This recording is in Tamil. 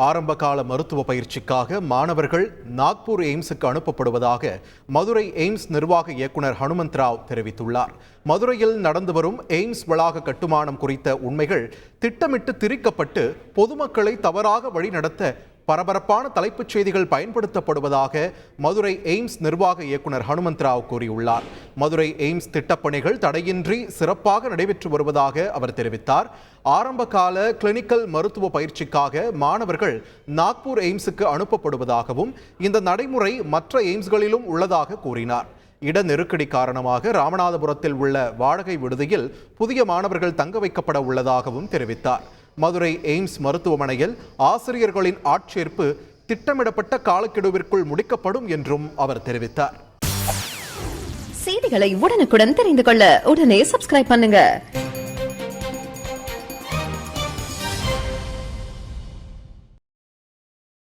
ஆரம்பகால மருத்துவ பயிற்சிக்காக மாணவர்கள் நாக்பூர் எய்ம்ஸுக்கு அனுப்பப்படுவதாக மதுரை எய்ம்ஸ் நிர்வாக இயக்குனர் ஹனுமந்த் ராவ் தெரிவித்துள்ளார். மதுரையில் நடந்து வரும் எய்ம்ஸ் வளாக கட்டுமானம் குறித்த உண்மைகள் திட்டமிட்டு திரிக்கப்பட்டு பொதுமக்களை தவறாக வழிநடத்த பரபரப்பான தலைப்புச் செய்திகள் பயன்படுத்தப்படுவதாக மதுரை எய்ம்ஸ் நிர்வாக இயக்குனர் ஹனுமந்த் ராவ் கூறியுள்ளார். மதுரை எய்ம்ஸ் திட்டப்பணிகள் தடையின்றி சிறப்பாக நடைபெற்று வருவதாக அவர் தெரிவித்தார். ஆரம்பகால கிளினிக்கல் மருத்துவ பயிற்சிக்காக மாணவர்கள் நாக்பூர் எய்ம்ஸுக்கு அனுப்பப்படுவதாகவும் இந்த நடைமுறை மற்ற எய்ம்ஸ்களிலும் உள்ளதாக கூறினார். இட நெருக்கடி காரணமாக ராமநாதபுரத்தில் உள்ள வாடகை விடுதியில் புதிய மாணவர்கள் தங்க வைக்கப்பட உள்ளதாகவும் தெரிவித்தார். மதுரை எய்ம்ஸ் மருத்துவமனையில் ஆசிரியர்களின் ஆட்சேர்ப்பு திட்டமிடப்பட்ட காலக்கெடுவிற்குள் முடிக்கப்படும் என்றும் அவர் தெரிவித்தார். செய்திகளை உடனுக்குடன் தெரிந்து கொள்ள உடனே சப்ஸ்கிரைப் பண்ணுங்க.